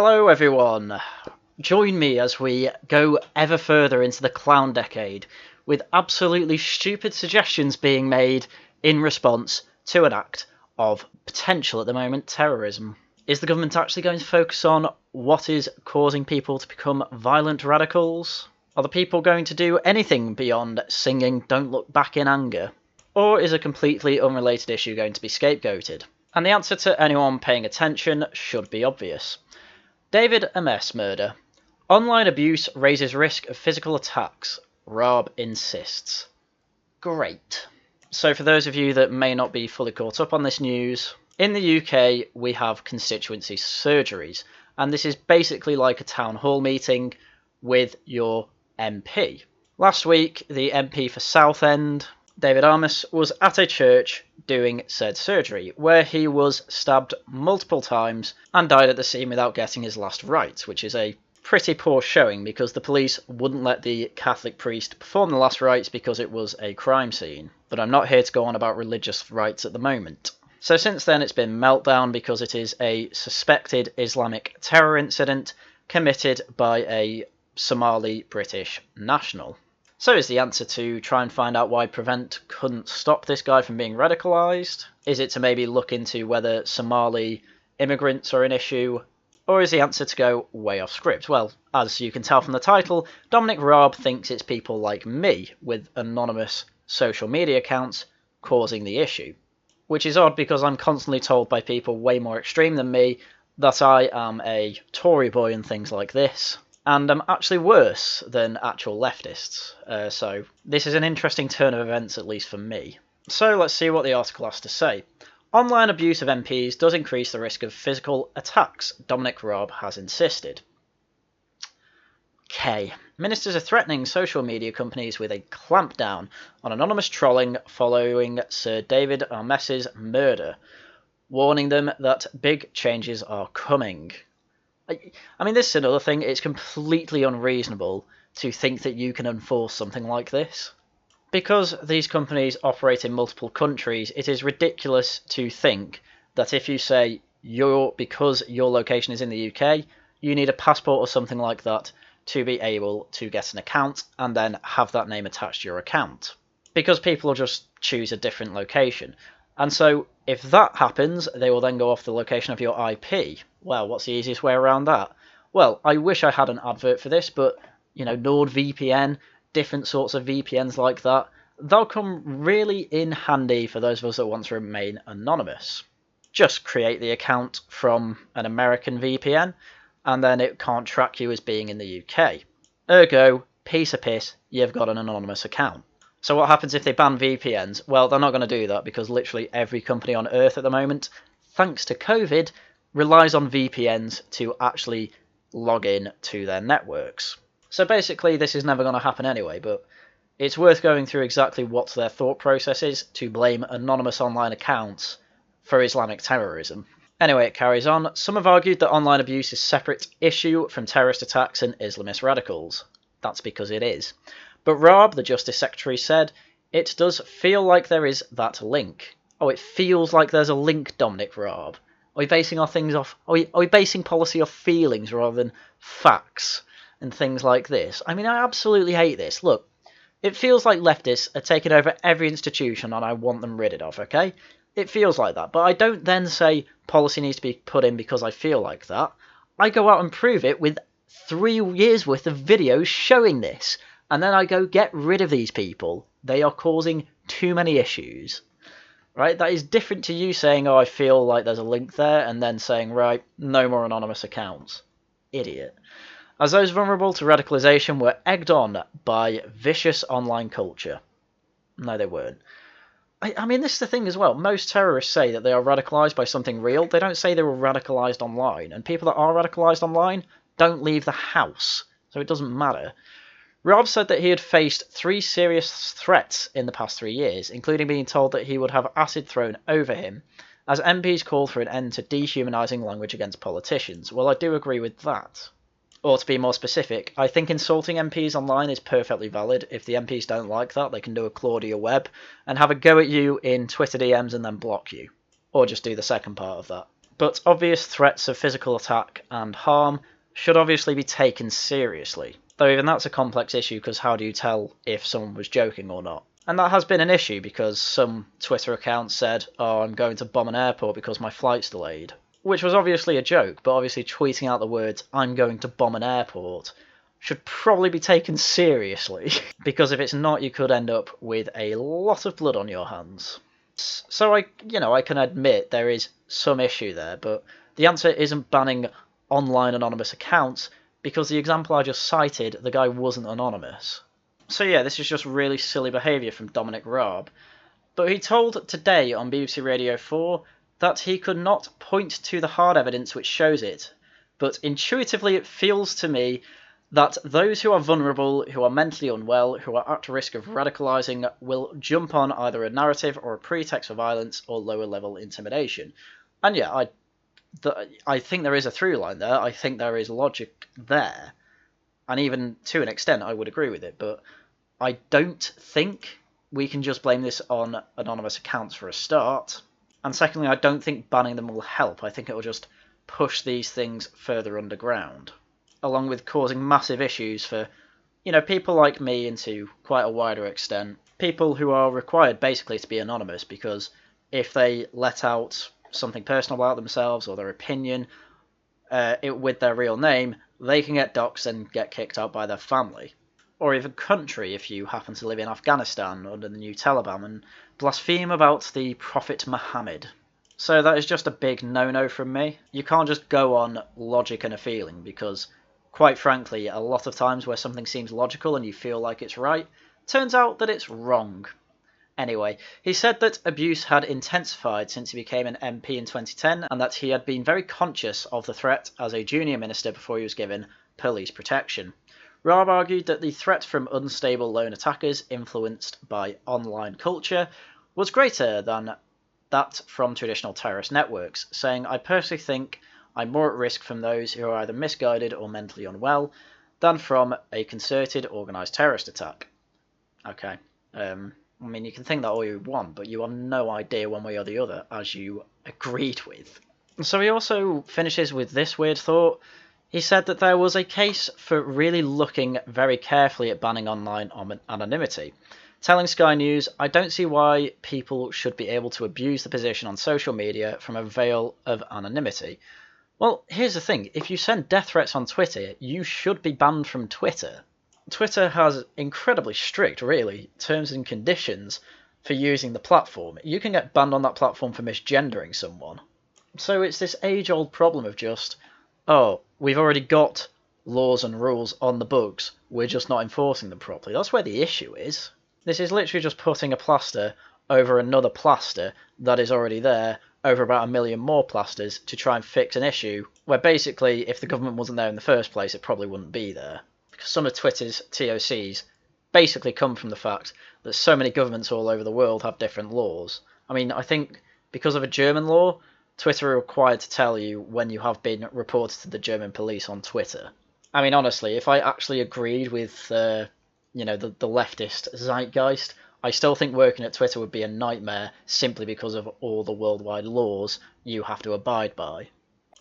Hello everyone! Join me as we go ever further into the clown decade, with absolutely stupid suggestions being made in response to an act of potential, at the moment, terrorism. Is the government actually going to focus on what is causing people to become violent radicals? Are the people going to do anything beyond singing "Don't Look Back in Anger"? Or is a completely unrelated issue going to be scapegoated? And the answer to anyone paying attention should be obvious. David MS murder. Online abuse raises risk of physical attacks. Rob insists. Great. So for those of you that may not be fully caught up on this news, in the UK we have constituency surgeries, and this is basically like a town hall meeting with your MP. Last week, the MP for Southend, David Armas, was at a church doing said surgery, where he was stabbed multiple times and died at the scene without getting his last rites, which is a pretty poor showing because the police wouldn't let the Catholic priest perform the last rites because it was a crime scene. But I'm not here to go on about religious rites at the moment. So since then it's been meltdown because it is a suspected Islamic terror incident committed by a Somali British national. So is the answer to try and find out why Prevent couldn't stop this guy from being radicalised? Is it to maybe look into whether Somali immigrants are an issue? Or is the answer to go way off script? Well, as you can tell from the title, Dominic Raab thinks it's people like me with anonymous social media accounts causing the issue. Which is odd because I'm constantly told by people way more extreme than me that I am a Tory boy and things like this. And I'm actually worse than actual leftists. So this is an interesting turn of events, at least for me. So let's see what the article has to say. Online abuse of MPs does increase the risk of physical attacks, Dominic Raab has insisted. K. Ministers are threatening social media companies with a clampdown on anonymous trolling following Sir David Armes's murder, warning them that big changes are coming. I mean, this is another thing. It's completely unreasonable to think that you can enforce something like this. Because these companies operate in multiple countries, it is ridiculous to think that if you say because your location is in the UK, you need a passport or something like that to be able to get an account and then have that name attached to your account. Because people will just choose a different location. And so if that happens, they will then go off the location of your IP. Well, what's the easiest way around that? Well, I wish I had an advert for this, but, NordVPN, different sorts of VPNs like that, they'll come really in handy for those of us that want to remain anonymous. Just create the account from an American VPN, and then it can't track you as being in the UK. Ergo, piece of piss, you've got an anonymous account. So what happens if they ban VPNs? Well, they're not going to do that because literally every company on Earth at the moment, thanks to COVID, relies on VPNs to actually log in to their networks. So basically this is never going to happen anyway, but it's worth going through exactly what their thought process is to blame anonymous online accounts for Islamic terrorism. Anyway, it carries on. Some have argued that online abuse is a separate issue from terrorist attacks and Islamist radicals. That's because it is. But Raab, the Justice Secretary, said, it does feel like there is that link. Oh, it feels like there's a link, Dominic Raab. Are we basing our things off? Are we basing policy off feelings rather than facts and things like this? I mean, I absolutely hate this. Look, it feels like leftists are taking over every institution and I want them rid of, okay? It feels like that. But I don't then say policy needs to be put in because I feel like that. I go out and prove it with 3 years worth of videos showing this. And then I go get rid of these people. They are causing too many issues. Right? That is different to you saying, oh, I feel like there's a link there, and then saying, right, no more anonymous accounts. Idiot. As those vulnerable to radicalisation were egged on by vicious online culture. No, they weren't. I mean, this is the thing as well. Most terrorists say that they are radicalised by something real. They don't say they were radicalised online. And people that are radicalised online don't leave the house. So it doesn't matter. Rob said that he had faced 3 serious threats in the past 3 years, including being told that he would have acid thrown over him, as MPs called for an end to dehumanising language against politicians. Well, I do agree with that. Or to be more specific, I think insulting MPs online is perfectly valid. If the MPs don't like that, they can do a Claudia Web and have a go at you in Twitter DMs and then block you. Or just do the second part of that. But obvious threats of physical attack and harm should obviously be taken seriously. Though even that's a complex issue, because how do you tell if someone was joking or not? And that has been an issue because some Twitter accounts said, oh, I'm going to bomb an airport because my flight's delayed. Which was obviously a joke, but obviously tweeting out the words, I'm going to bomb an airport, should probably be taken seriously. Because if it's not, you could end up with a lot of blood on your hands. So I can admit there is some issue there, but the answer isn't banning online anonymous accounts, because the example I just cited, the guy wasn't anonymous. So yeah, this is just really silly behaviour from Dominic Raab. But he told Today on BBC Radio 4 that he could not point to the hard evidence which shows it, but intuitively it feels to me that those who are vulnerable, who are mentally unwell, who are at risk of radicalising, will jump on either a narrative or a pretext for violence or lower level intimidation. And yeah, I think there is a through line there. I think there is logic there. And even to an extent, I would agree with it. But I don't think we can just blame this on anonymous accounts for a start. And secondly, I don't think banning them will help. I think it will just push these things further underground, along with causing massive issues for, people like me and to quite a wider extent. People who are required basically to be anonymous, because if they let out something personal about themselves or their opinion with their real name, they can get doxxed and get kicked out by their family. Or even country if you happen to live in Afghanistan under the new Taliban and blaspheme about the Prophet Muhammad. So that is just a big no-no from me. You can't just go on logic and a feeling, because quite frankly, a lot of times where something seems logical and you feel like it's right, turns out that it's wrong. Anyway, he said that abuse had intensified since he became an MP in 2010 and that he had been very conscious of the threat as a junior minister before he was given police protection. Raab argued that the threat from unstable lone attackers influenced by online culture was greater than that from traditional terrorist networks, saying, I personally think I'm more at risk from those who are either misguided or mentally unwell than from a concerted, organised terrorist attack. Okay, you can think that all you want, but you have no idea one way or the other, as you agreed with. So he also finishes with this weird thought. He said that there was a case for really looking very carefully at banning online anonymity, telling Sky News, I don't see why people should be able to abuse the position on social media from a veil of anonymity. Well, here's the thing. If you send death threats on Twitter, you should be banned from Twitter. Twitter has incredibly strict, really, terms and conditions for using the platform. You can get banned on that platform for misgendering someone. So it's this age-old problem of just, oh, we've already got laws and rules on the books, we're just not enforcing them properly. That's where the issue is. This is literally just putting a plaster over another plaster that is already there, over about 1 million more plasters, to try and fix an issue where basically, if the government wasn't there in the first place, it probably wouldn't be there. Because some of Twitter's TOCs basically come from the fact that so many governments all over the world have different laws. I think because of a German law, Twitter are required to tell you when you have been reported to the German police on Twitter. Honestly, if I actually agreed with the leftist zeitgeist, I still think working at Twitter would be a nightmare simply because of all the worldwide laws you have to abide by,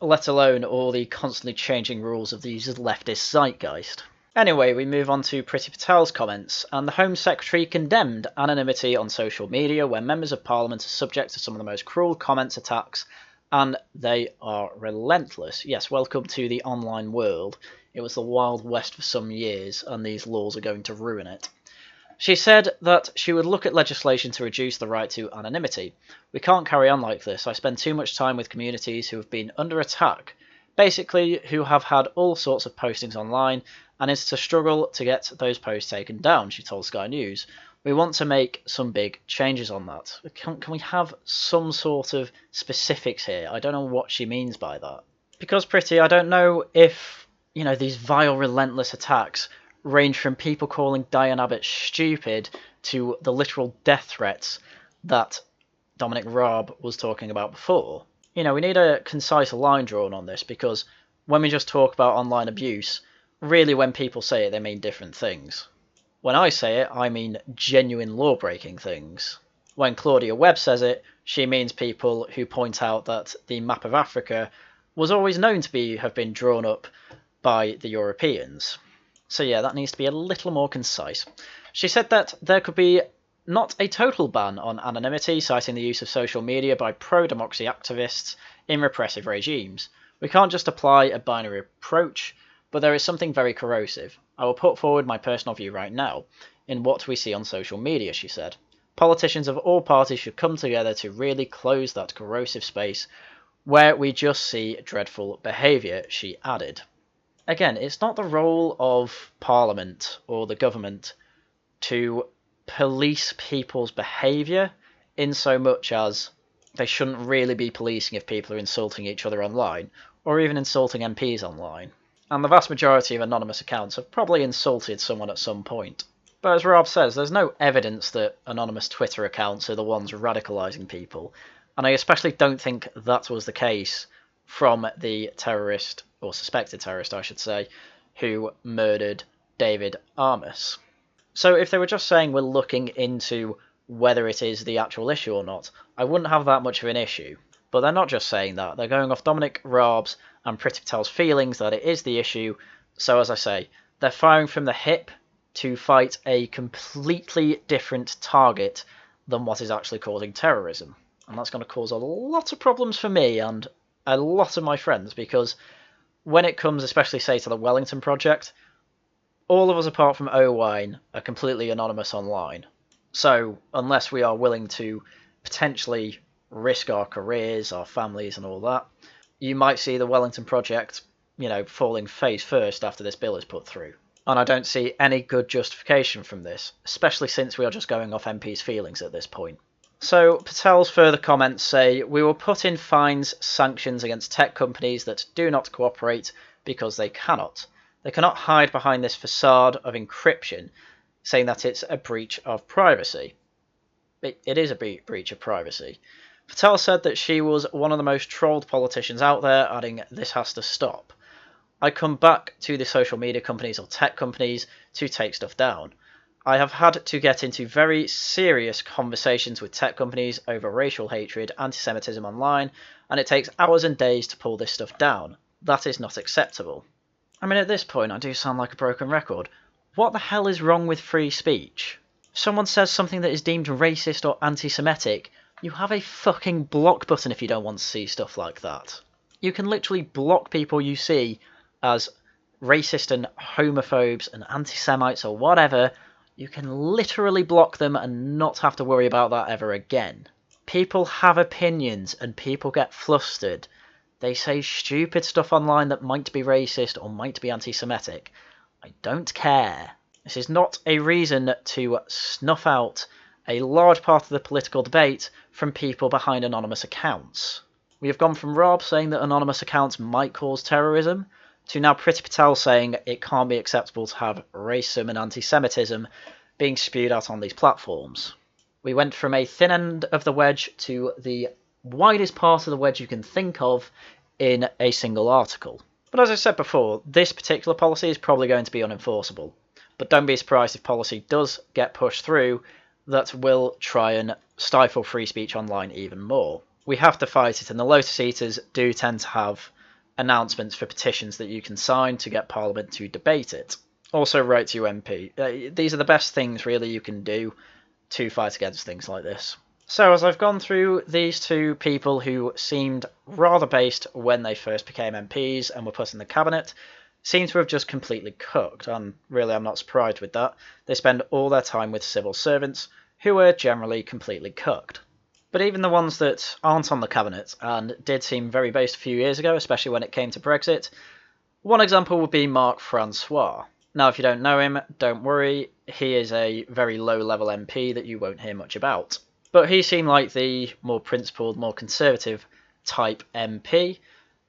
let alone all the constantly changing rules of these leftist zeitgeist. Anyway, we move on to Priti Patel's comments, and the Home Secretary condemned anonymity on social media where members of Parliament are subject to some of the most cruel comments, attacks, and they are relentless. Yes, welcome to the online world. It was the Wild West for some years, and these laws are going to ruin it. She said that she would look at legislation to reduce the right to anonymity. We can't carry on like this. I spend too much time with communities who have been under attack, basically who have had all sorts of postings online, and it's a struggle to get those posts taken down, she told Sky News. We want to make some big changes on that. Can we have some sort of specifics here? I don't know what she means by that. Because, Priti, I don't know if, these vile, relentless attacks range from people calling Diane Abbott stupid to the literal death threats that Dominic Raab was talking about before. We need a concise line drawn on this, because when we just talk about online abuse, really when people say it, they mean different things. When I say it, I mean genuine law-breaking things. When Claudia Webb says it, She means people who point out that the map of Africa was always known to have been drawn up by the Europeans. So yeah, that needs to be a little more concise. She said that there could be not a total ban on anonymity, citing the use of social media by pro-democracy activists in repressive regimes. We can't just apply a binary approach, but there is something very corrosive. I will put forward my personal view right now, in what we see on social media, she said. Politicians of all parties should come together to really close that corrosive space where we just see dreadful behaviour, she added. Again, it's not the role of Parliament or the government to police people's behaviour in so much as they shouldn't really be policing if people are insulting each other online or even insulting MPs online. And the vast majority of anonymous accounts have probably insulted someone at some point. But as Rob says, there's no evidence that anonymous Twitter accounts are the ones radicalising people, and I especially don't think that was the case from the terrorist, or suspected terrorist I should say, who murdered David Armis. So if they were just saying we're looking into whether it is the actual issue or not, I wouldn't have that much of an issue. But they're not just saying that, they're going off Dominic Raab's and Priti Patel's feelings that it is the issue, so as I say, they're firing from the hip to fight a completely different target than what is actually causing terrorism. And that's going to cause a lot of problems for me and a lot of my friends, because when it comes, especially say to the Wellington Project, all of us apart from Owain are completely anonymous online. So unless we are willing to potentially risk our careers, our families and all that, you might see the Wellington Project, falling face first after this bill is put through. And I don't see any good justification from this, especially since we are just going off MP's feelings at this point. So Patel's further comments say, we will put in fines, sanctions against tech companies that do not cooperate because they cannot. They cannot hide behind this facade of encryption, saying that it's a breach of privacy. It is a breach of privacy. Patel said that she was one of the most trolled politicians out there, adding, this has to stop. I come back to the social media companies or tech companies to take stuff down. I have had to get into very serious conversations with tech companies over racial hatred, anti-Semitism online, and it takes hours and days to pull this stuff down. That is not acceptable. I mean, at this point, I do sound like a broken record. What the hell is wrong with free speech? If someone says something that is deemed racist or anti-Semitic, you have a fucking block button if you don't want to see stuff like that. You can literally block people you see as racist and homophobes and anti-Semites or whatever. You can literally block them and not have to worry about that ever again. People have opinions and people get flustered. They say stupid stuff online that might be racist or might be anti-Semitic. I don't care. This is not a reason to snuff out a large part of the political debate from people behind anonymous accounts. We have gone from Rob saying that anonymous accounts might cause terrorism, to now Priti Patel saying it can't be acceptable to have racism and anti-Semitism being spewed out on these platforms. We went from a thin end of the wedge to the widest part of the wedge you can think of in a single article. But as I said before, this particular policy is probably going to be unenforceable. But don't be surprised if policy does get pushed through that will try and stifle free speech online even more. We have to fight it, and the Lotus Eaters do tend to have announcements for petitions that you can sign to get Parliament to debate it. Also write to your MP. These are the best things really you can do to fight against things like this. So as I've gone through these two people who seemed rather based when they first became MPs and were put in the cabinet, seem to have just completely cooked, and really I'm not surprised with that. They spend all their time with civil servants who are generally completely cooked. But even the ones that aren't on the cabinet and did seem very based a few years ago, especially when it came to Brexit, one example would be Mark Francois. Now if you don't know him, don't worry, he is a very low-level MP that you won't hear much about. But he seemed like the more principled, more conservative type MP,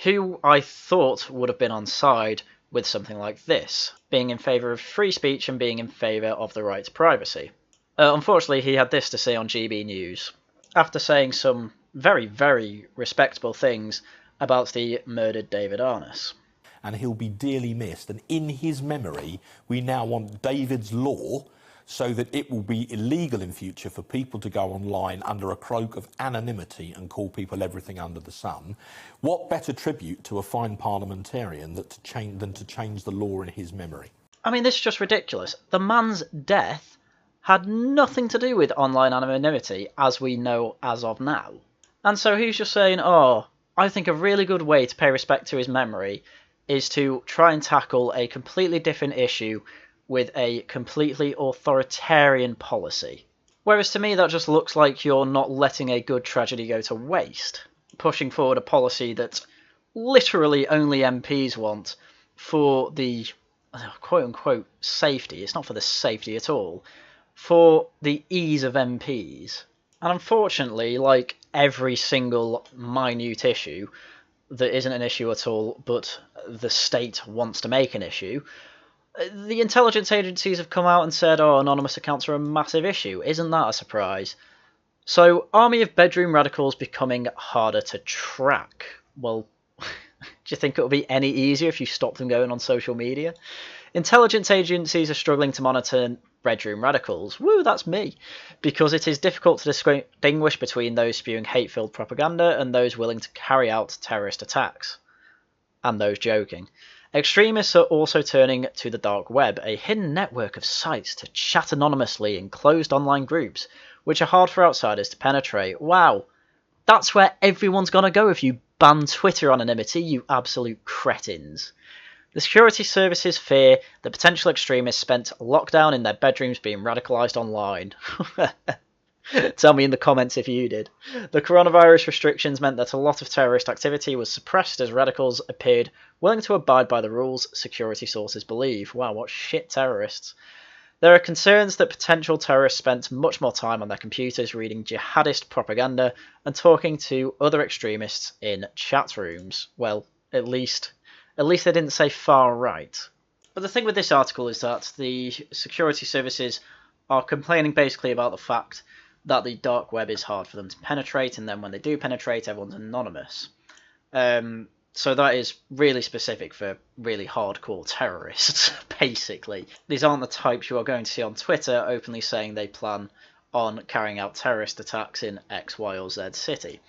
who I thought would have been on side with something like this, being in favour of free speech and being in favour of the right to privacy. Unfortunately, he had this to say on GB News, after saying some very, very respectable things about the murdered David Armis. And he'll be dearly missed, and in his memory, we now want David's law so that it will be illegal in future for people to go online under a cloak of anonymity and call people everything under the sun. What better tribute to a fine parliamentarian than to change the law in his memory? I mean, this is just ridiculous. The man's death had nothing to do with online anonymity as we know as of now. And so he's just saying, oh, I think a really good way to pay respect to his memory is to try and tackle a completely different issue with a completely authoritarian policy. Whereas to me that just looks like you're not letting a good tragedy go to waste, pushing forward a policy that literally only MPs want for the quote-unquote safety. It's not for the safety at all, for the ease of MPs. And unfortunately, like every single minute issue that isn't an issue at all, but the state wants to make an issue, the intelligence agencies have come out and said, oh, anonymous accounts are a massive issue. Isn't that a surprise? So, army of bedroom radicals becoming harder to track. Well, do you think it will be any easier if you stop them going on social media? Intelligence agencies are struggling to monitor bedroom radicals. Woo, that's me. Because it is difficult to distinguish between those spewing hate-filled propaganda and those willing to carry out terrorist attacks. And those joking. Extremists are also turning to the dark web, a hidden network of sites to chat anonymously in closed online groups, which are hard for outsiders to penetrate. Wow, that's where everyone's gonna go if you ban Twitter anonymity, you absolute cretins. The security services fear that potential extremists spent lockdown in their bedrooms being radicalised online. Tell me in the comments if you did. The coronavirus restrictions meant that a lot of terrorist activity was suppressed as radicals appeared willing to abide by the rules, security sources believe. Wow, what shit terrorists. There are concerns that potential terrorists spent much more time on their computers reading jihadist propaganda and talking to other extremists in chat rooms. Well, at least they didn't say far right. But the thing with this article is that the security services are complaining basically about the fact that the dark web is hard for them to penetrate, and then when they do penetrate, everyone's anonymous. So that is really specific for really hardcore terrorists, basically. These aren't the types you are going to see on Twitter openly saying they plan on carrying out terrorist attacks in X, Y, or Z city.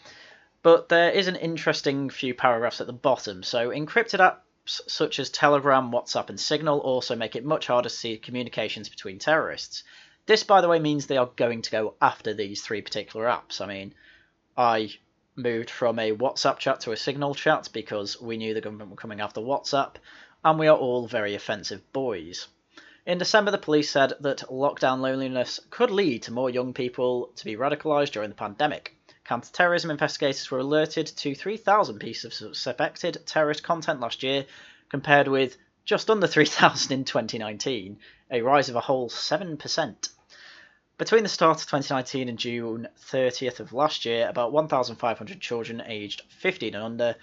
But there is an interesting few paragraphs at the bottom. So encrypted apps such as Telegram, WhatsApp, and Signal also make it much harder to see communications between terrorists. This, by the way, means they are going to go after these three particular apps. I mean, I moved from a WhatsApp chat to a Signal chat because we knew the government were coming after WhatsApp, and we are all very offensive boys. In December, the police said that lockdown loneliness could lead to more young people to be radicalised during the pandemic. Counter-terrorism investigators were alerted to 3,000 pieces of suspected terrorist content last year, compared with just under 3,000 in 2019, a rise of a whole 7%. Between the start of 2019 and June 30th of last year, about 1,500 children aged 15 and under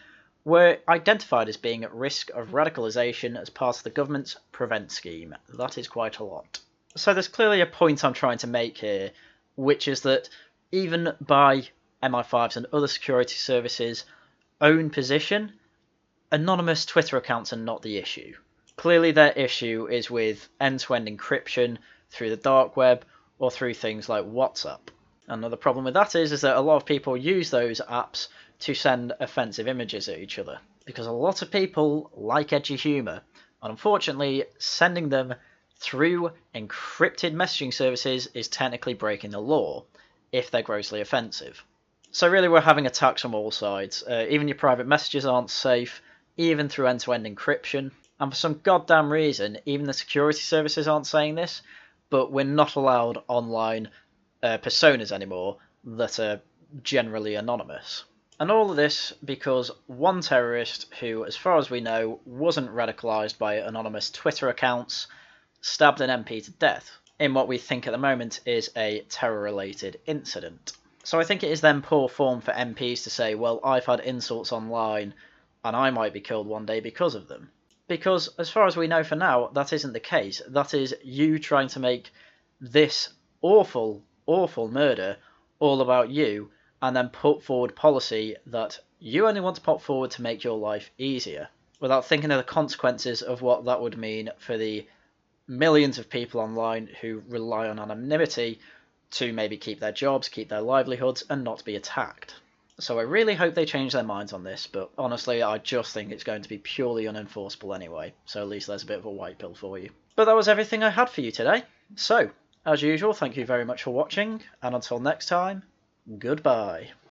were identified as being at risk of radicalisation as part of the government's Prevent scheme. That is quite a lot. So there's clearly a point I'm trying to make here, which is that even by MI5's and other security services' own position, anonymous Twitter accounts are not the issue. Clearly their issue is with end-to-end encryption through the dark web or through things like WhatsApp. Another problem with that is that a lot of people use those apps to send offensive images at each other, because a lot of people like edgy humour, and unfortunately sending them through encrypted messaging services is technically breaking the law, if they're grossly offensive. So really we're having attacks from all sides. Even your private messages aren't safe, even through end-to-end encryption. And for some goddamn reason, even the security services aren't saying this, but we're not allowed online personas anymore that are generally anonymous. And all of this because one terrorist who, as far as we know, wasn't radicalised by anonymous Twitter accounts, stabbed an MP to death in what we think at the moment is a terror-related incident. So I think it is then poor form for MPs to say, well, I've had insults online and I might be killed one day because of them. Because, as far as we know for now, that isn't the case. That is you trying to make this awful, awful murder all about you, and then put forward policy that you only want to put forward to make your life easier, without thinking of the consequences of what that would mean for the millions of people online who rely on anonymity to maybe keep their jobs, keep their livelihoods, and not be attacked. So I really hope they change their minds on this, but honestly, I just think it's going to be purely unenforceable anyway, so at least there's a bit of a white pill for you. But that was everything I had for you today. So, as usual, thank you very much for watching, and until next time, goodbye.